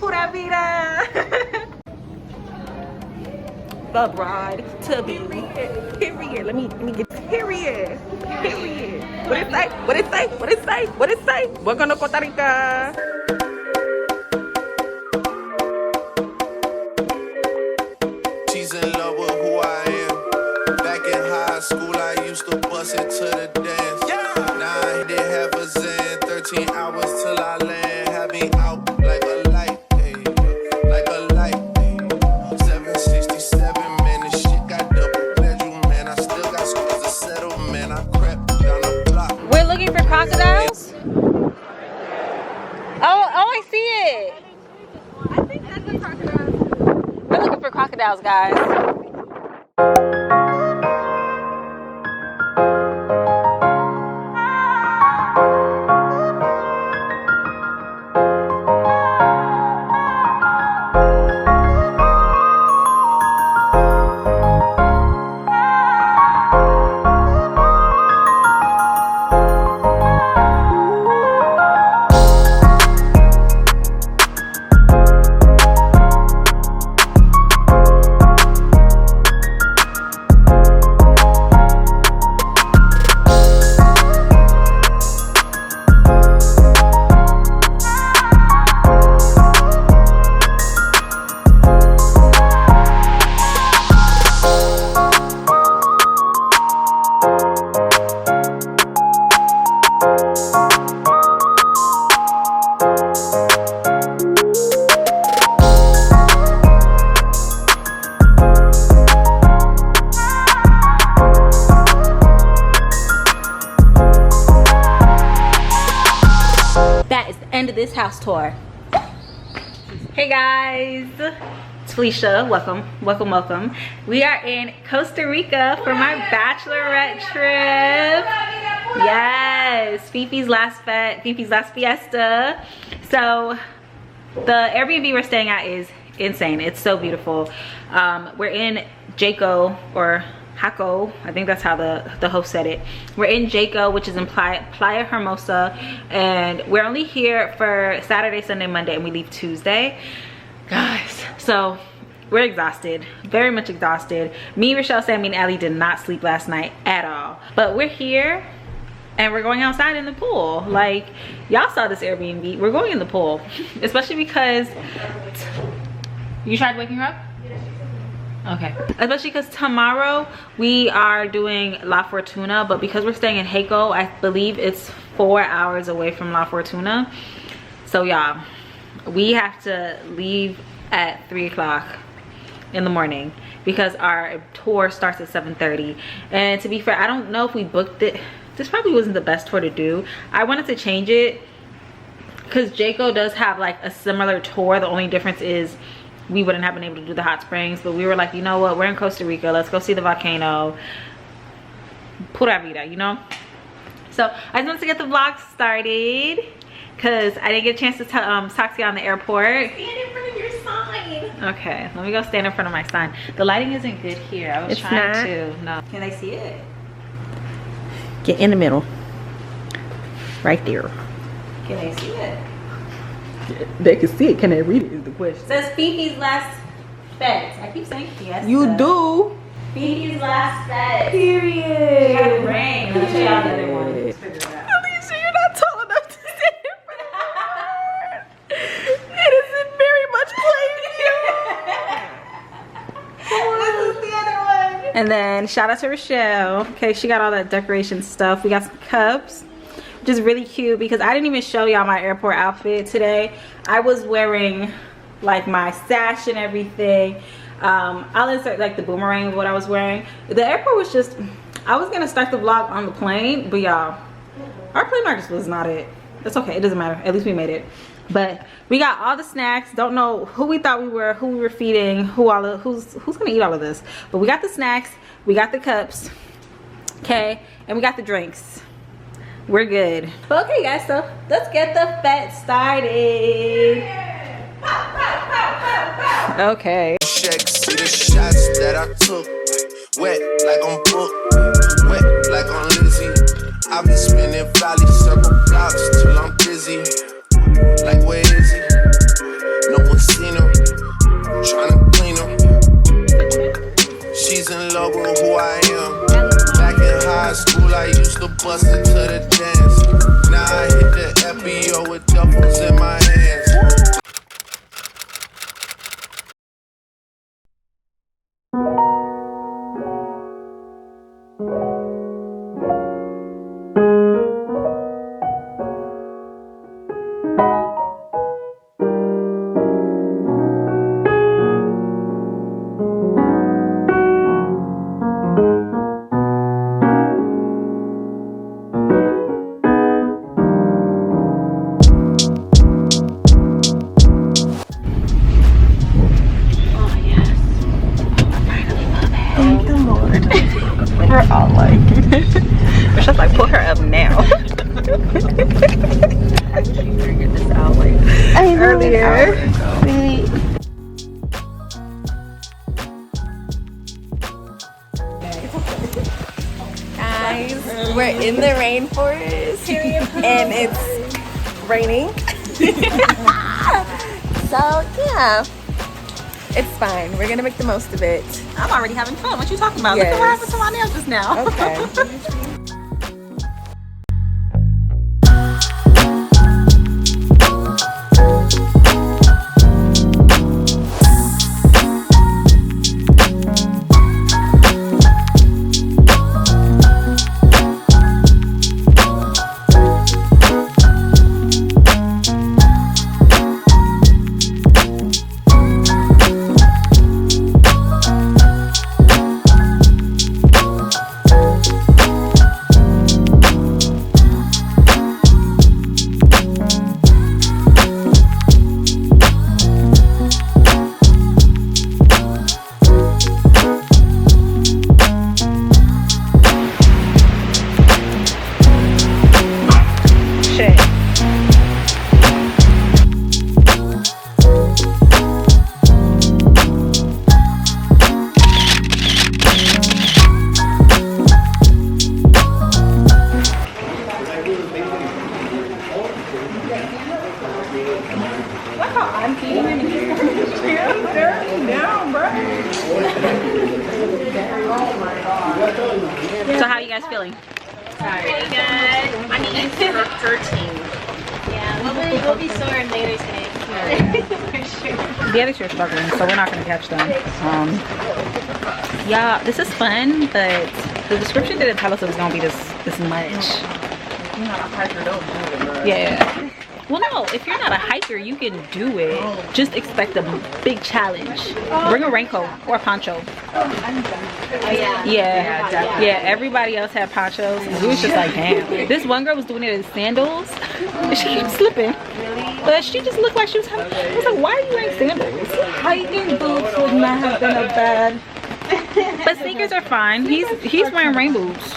Pura vida. The bride to be. Period. Let me get period. Period. What it say? What it say? What it say? What it say? Welcome to Costa Rica. She's in love with who I am. Back in high school, I used to bust it to the dance. Now I did half a zen, 13 hours till I land. Have me out like a light, like a light. 767, man, this shit got double bedroom, man. I still got scores to settle, man. I crept down the block. We're looking for crocodiles. Oh, I see it. I think that's a crocodile. We're looking for crocodiles, guys. End of this house tour. Hey guys, it's Felicia. Welcome. We are in Costa Rica for my bachelorette trip. Yes, Fifi's last fiesta. So the Airbnb we're staying at is insane. It's so beautiful. We're in Jaco, or Jaco, I think that's how the host said it. We're in Jaco, which is in Playa Hermosa, and we're only here for Saturday, Sunday, Monday, and we leave Tuesday. Guys, so we're exhausted, very much exhausted. Me, Rochelle, Sammy, and Ellie did not sleep last night at all. But we're here, and we're going outside in the pool. Like, y'all saw this Airbnb. We're going in the pool, especially because... You tried waking her up? Okay, especially because tomorrow we are doing La Fortuna, but because we're staying in Jaco, I believe it's 4 hours away from La Fortuna. So y'all, we have to leave at 3 o'clock in the morning because our tour starts at 7:30. And to be fair, I don't know if we booked it. This probably wasn't the best tour to do. I wanted to change it because Jaco does have like a similar tour. The only difference is we wouldn't have been able to do the hot springs, but we were like, you know what, we're in Costa Rica, let's go see the volcano. Pura vida, you know? So I just wanted to get the vlog started because I didn't get a chance to talk to you on the airport. Stand in front of your sign. Okay, let me go stand in front of my sign. The lighting isn't good here. I was trying to. No. Can they see it? Get in the middle. Right there. Can they see it? They can see it. Can they read it is the question. It says Fifi's last bet. I keep saying fiesta. You do. Fifi's last bet. Period. She got a ring. Let's show y'all the other one. Let's figure it out. Alicia, you're not tall enough to stand in front of her. It isn't very much playing. This is the other one. And then shout out to Rochelle. Okay, she got all that decoration stuff. We got some cups, which is really cute because I didn't even show y'all my airport outfit today. I was wearing like my sash and everything. I'll insert like the boomerang of what I was wearing. The airport was just, I was gonna start the vlog on the plane, but y'all, our plane ride just was not it. That's okay, it doesn't matter. At least we made it. But we got all the snacks. Don't know who we thought we were, who we were feeding, who's gonna eat all of this. But we got the snacks, we got the cups, okay, and we got the drinks. We're good. But okay guys, so let's get the fete started. Okay. Check, see the shots that I took. Wet like I'm booked, wet like I'm Lizzie. I've been spinning valley circle blocks till I'm dizzy. Like where is he? No one earlier. Guys, we're in the rainforest and it's raining. So yeah, it's fine. We're gonna make the most of it. I'm already having fun. What you talking about? Yes. Look at what happened to my nails just now. Okay. So how are you guys feeling? Pretty good. My knees are hurting. Yeah, we'll be sore later today. For sure. The other two are struggling, so we're not going to catch them. Yeah, this is fun, but the description didn't tell us it was going to be this much. Yeah. Well, no, if you're not a hiker, you can do it. Just expect a big challenge. Bring a raincoat or a poncho. Oh, yeah. Yeah, everybody else had ponchos. We was just like, damn. This one girl was doing it in sandals. And she kept slipping. But she just looked like she was having, I was like, why are you wearing sandals? Hiking boots would not have been a bad. But sneakers are fine. He's wearing rain boots.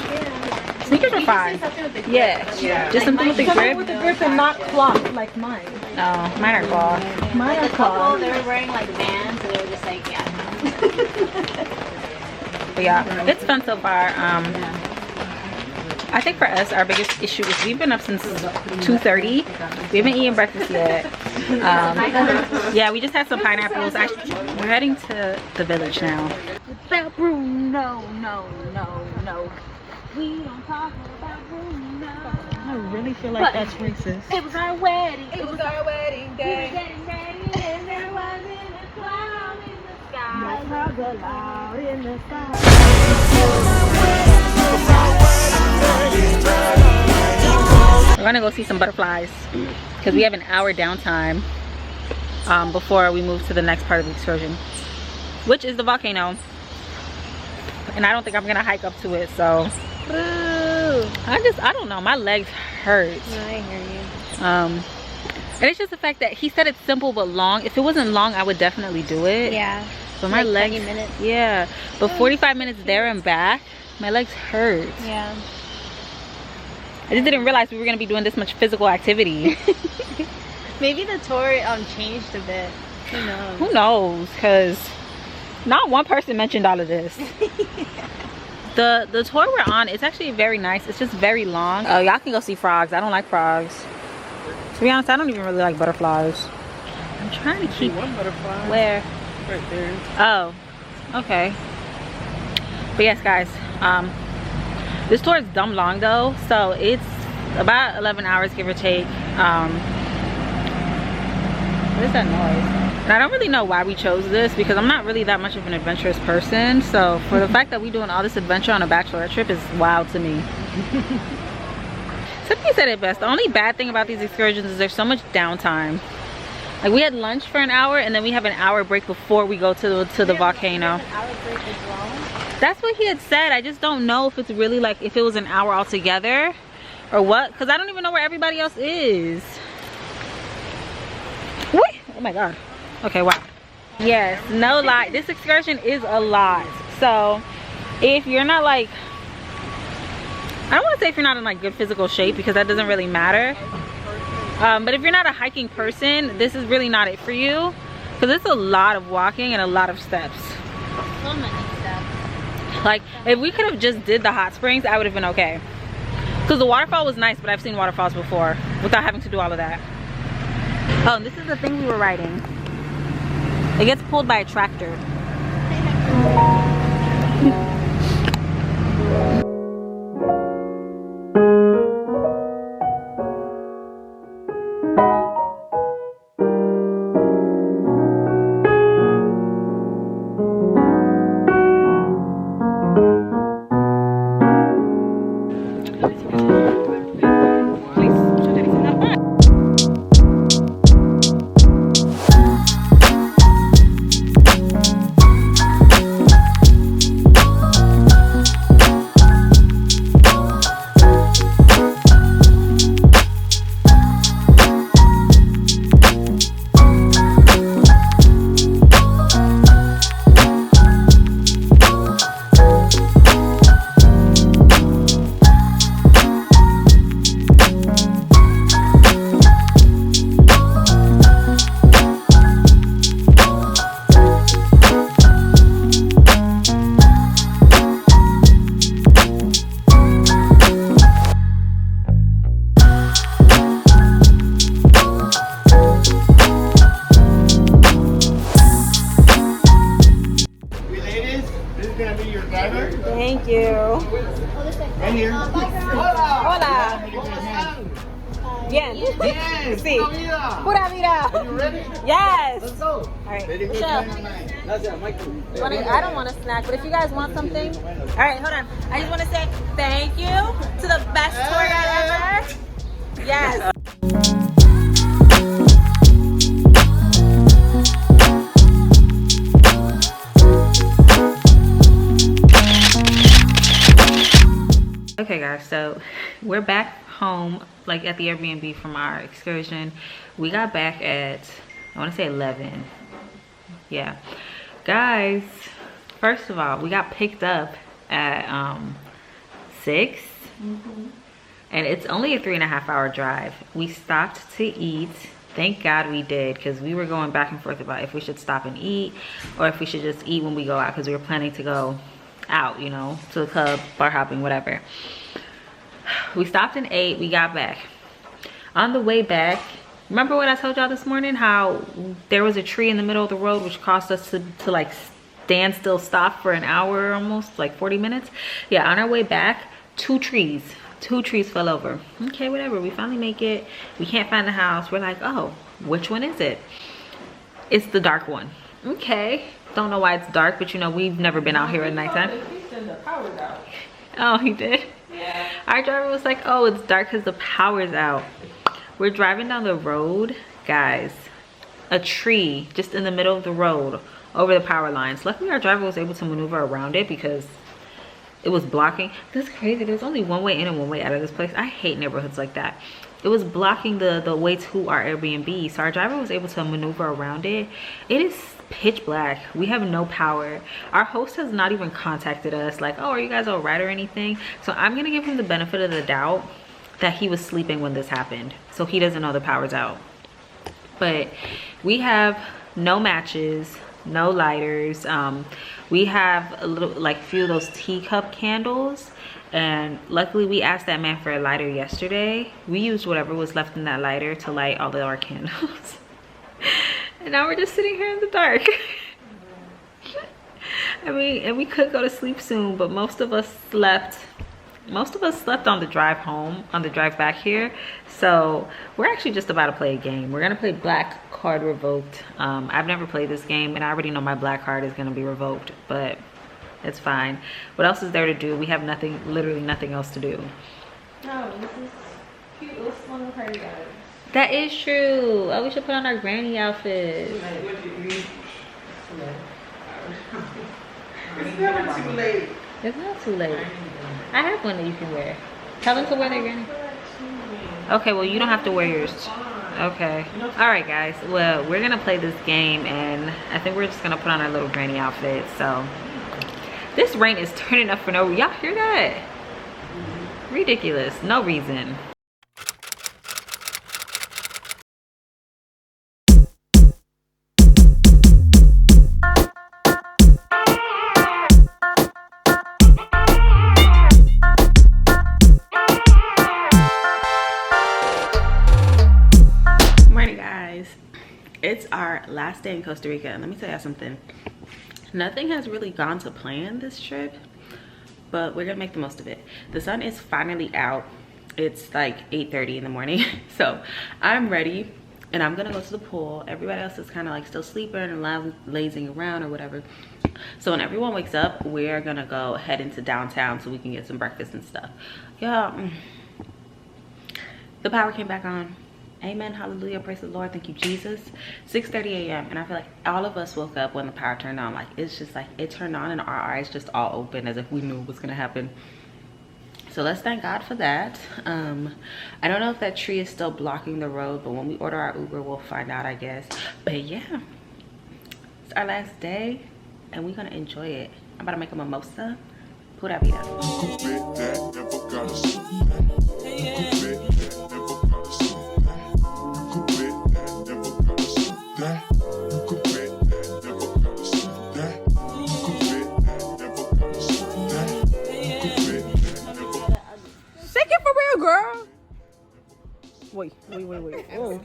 Sneakers are fine. Yeah. Just something with the grip. With the grip and not cloth like mine. No, mine are cloth. Mine are Couple, they were wearing like Vans, and they were just like, yeah. But yeah, it's fun so far. I think for us, our biggest issue is we've been up since 2:30. We haven't eaten breakfast yet. Yeah, we just had some pineapples. Actually, we're heading to the village now. About Bruno, no. We don't talk about Bruno. I really feel like that's racist. It was our wedding. It was our wedding day. We were getting ready and there wasn't a cloud in the sky. No cloud in the sky. We're gonna go see some butterflies because we have an hour downtime before we move to the next part of the excursion, which is the volcano. And I don't think I'm gonna hike up to it, so I don't know, my legs hurt. No, I hear you. And it's just the fact that he said it's simple but long. If it wasn't long, I would definitely do it. Yeah. But my like legs, 20 minutes. yeah, but 45 minutes there and back, my legs hurt. Yeah. I just didn't realize we were gonna be doing this much physical activity. Maybe the tour changed a bit. Who knows? Who knows? Because not one person mentioned all of this. The tour we're on, it's actually very nice. It's just very long. Oh, y'all can go see frogs. I don't like frogs. To be honest, I don't even really like butterflies. I'm trying to keep one butterfly. Where? Right there. Oh, okay. But yes, guys, this tour is dumb long though, so it's about 11 hours give or take. What is that noise? And I don't really know why we chose this because I'm not really that much of an adventurous person, so for the fact that we're doing all this adventure on a bachelorette trip is wild to me. Somebody said it best. The only bad thing about these excursions is there's so much downtime. Like, we had lunch for an hour and then we have an hour break before we go to the volcano. That's what he had said. I just don't know if it's really like if it was an hour altogether or what, because I don't even know where everybody else is. Whee! Oh my god. Okay, wow. Yes, no lie, this excursion is a lot. So if you're not like, I don't want to say if you're not in like good physical shape because that doesn't really matter, But if you're not a hiking person, this is really not it for you, because it's a lot of walking and a lot of steps. So many steps. Like, if we could have just did the hot springs, I would have been okay. Because the waterfall was nice, but I've seen waterfalls before without having to do all of that. Oh, and this is the thing we were riding. It gets pulled by a tractor. Thank you. Right here. Hola. Bien. Yes. Sí. Pura vida. Are you ready? Yes. Let's go. All right. Ready, go, Michelle, 999. That's it, Michael. I don't want a snack, but if you guys want something. All right, hold on. I just want to say thank you to the best tour guide ever. Yes. Okay guys, so we're back home, like at the Airbnb from our excursion. We got back at, I want to say 11. Yeah, guys, first of all, we got picked up at 6. And it's only a 3.5 hour drive. We stopped to eat. Thank God we did, because we were going back and forth about if we should stop and eat or if we should just eat when we go out, because we were planning to go out, you know, to the club, bar hopping, whatever. We stopped and ate. We got back. On the way back, remember what I told y'all this morning, how there was a tree in the middle of the road which caused us to like stand still, stop for an hour, almost like 40 minutes. Yeah, on our way back, two trees fell over. Okay, whatever, we finally make it. We can't find the house. We're like, oh, which one is it? It's the dark one. Okay, don't know why it's dark, but you know, we've never been out here at nighttime. Oh, he did? Yeah. Our driver was like, oh, it's dark because the power's out. We're driving down the road, guys. A tree just in the middle of the road over the power lines. Luckily, our driver was able to maneuver around it because it was blocking. That's crazy. There's only one way in and one way out of this place. I hate neighborhoods like that. It was blocking the way to our Airbnb. So our driver was able to maneuver around it. It is pitch black. We have no power. Our host has not even contacted us like, oh, are you guys all right or anything? So I'm gonna give him the benefit of the doubt that he was sleeping when this happened, so he doesn't know the power's out. But we have no matches, no lighters. We have a little, like, few of those teacup candles, and luckily we asked that man for a lighter yesterday. We used whatever was left in that lighter to light all of our candles. And now we're just sitting here in the dark. I mean, and we could go to sleep soon, but most of us slept on the drive home, on the drive back here. So we're actually just about to play a game. We're gonna play Black Card Revoked. I've never played this game, and I already know my black card is gonna be revoked, but it's fine. What else is there to do? We have nothing, literally nothing else to do. Oh, this is cute little slumber party guys. That is true. Oh, we should put on our granny outfit. It's never too late. It's not too late. I have one that you can wear. Tell them to wear their granny. Okay, well, you don't have to wear yours. Okay. All right, guys. Well, we're going to play this game, and I think we're just going to put on our little granny outfit. So, this rain is turning up for no reason. Y'all hear that? Ridiculous. No reason. It's our last day in Costa Rica, and let me tell you something. Nothing has really gone to plan this trip, but we're gonna make the most of it. The sun is finally out. It's like 8:30 in the morning, so I'm ready and I'm gonna go to the pool. Everybody else is kind of like still sleeping and lazing around or whatever. So when everyone wakes up, we're gonna go head into downtown so we can get some breakfast and stuff. Yeah, the power came back on. Amen, hallelujah, praise the Lord, thank you Jesus. 6:30 a.m. and I feel like all of us woke up when the power turned on. Like, it's just like it turned on and our eyes just all open as if we knew what was gonna happen. So let's thank God for that. I don't know if that tree is still blocking the road, but when we order our Uber, we'll find out, I guess. But yeah, it's our last day and we're gonna enjoy it. I'm about to make a mimosa. Pura vida. Shake it for real, girl. Wait. Oh,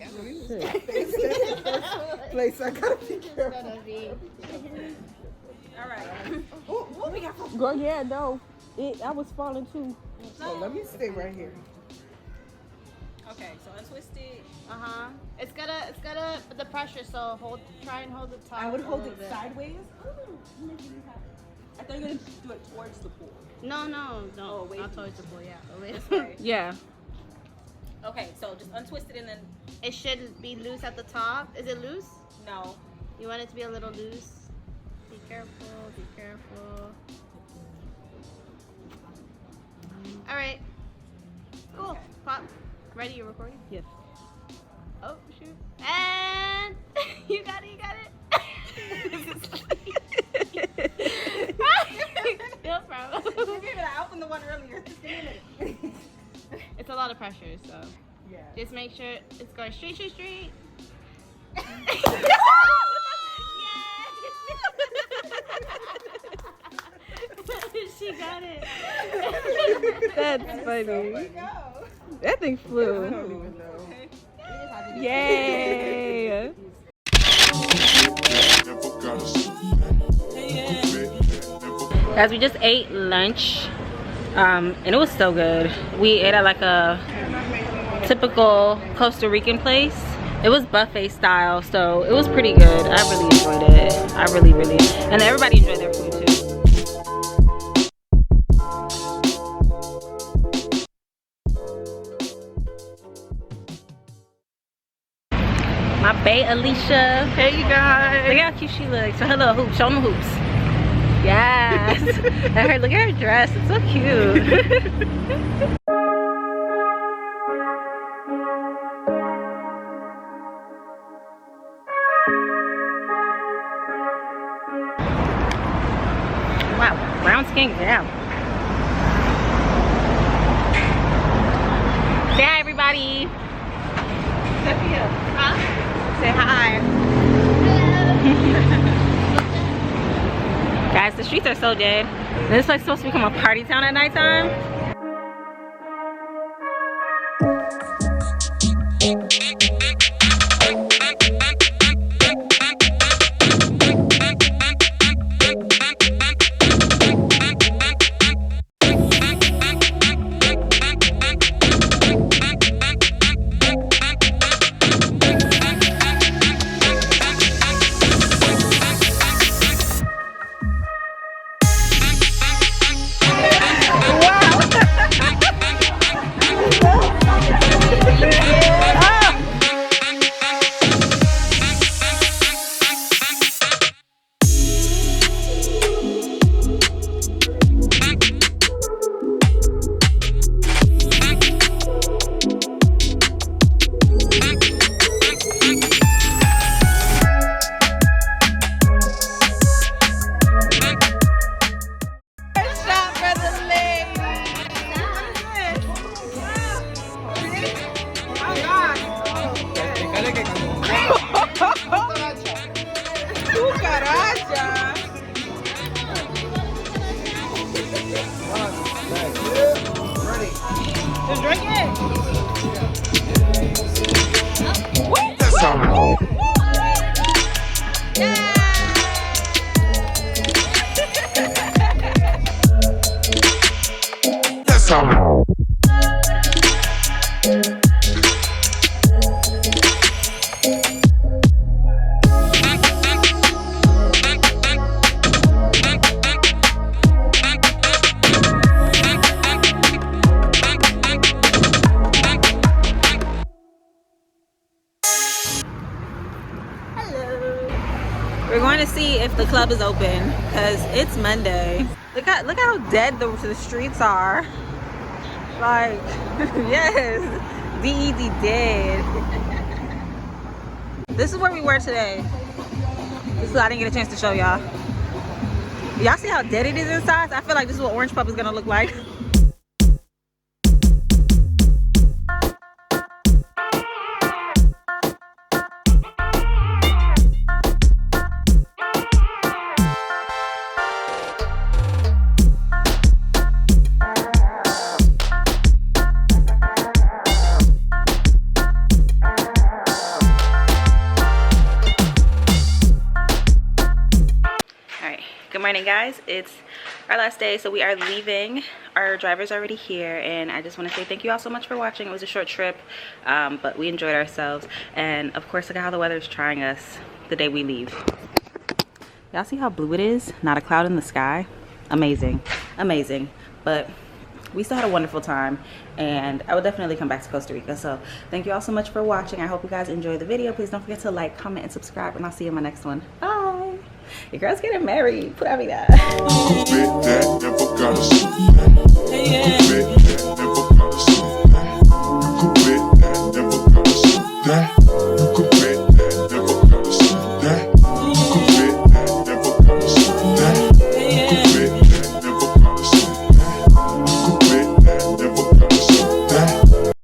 Place, I gotta be careful. all right. Girl, yeah, no. I was falling too. So let me stay right here. Okay, so untwist it. It's gotta the pressure. So try and hold the top. I would a hold little it bit. sideways. I thought you were gonna do it towards the pool. No, Oh, wait. not towards the pool. Yeah, away. Yeah. Okay, so just untwist it and then It should be loose at the top. Is it loose? no. You want it to be a little loose. Be careful. Be careful. All right. Cool. Okay. Pop. Ready? You're recording? Yes. Oh shoot! And you got it. You got it. No problem. I opened the one earlier. It's a lot of pressure, so Yeah. just make sure it's going straight. She got it. That's funny. That thing I flew. don't even know. Yay! Guys, we just ate lunch and it was so good. We ate at like a typical Costa Rican place. It was buffet style, so it was pretty good. I really enjoyed it. I really, and everybody enjoyed their food too. My bae Alicia. Hey you guys. Look how cute she looks. So her little hoops. Show them the hoops. Yes. And her, look at her dress. It's so cute. Wow, brown skin, yeah. Say hi, everybody. Say hi. Guys, the streets are so dead. This place is supposed to become a party town at nighttime. We're going to see if the club is open because it's Monday. Look how dead the streets are. Like, yes, D-E-D dead. This is where we were today. This is, I didn't get a chance to show y'all. Y'all see how dead it is inside? I feel like this is what Orange Pup is gonna look like. Good morning, guys. It's our last day, so we are leaving. Our driver's already here, and I just want to say thank you all so much for watching. It was a short trip, but we enjoyed ourselves. And of course, look at how the weather's trying us the day we leave. Y'all see how blue it is? Not a cloud in the sky. Amazing, amazing. But we still had a wonderful time, and I would definitely come back to Costa Rica. So thank you all so much for watching. I hope you guys enjoyed the video. Please don't forget to like, comment, and subscribe, and I'll see you in my next one. Bye. Your girl's getting married. Put me that.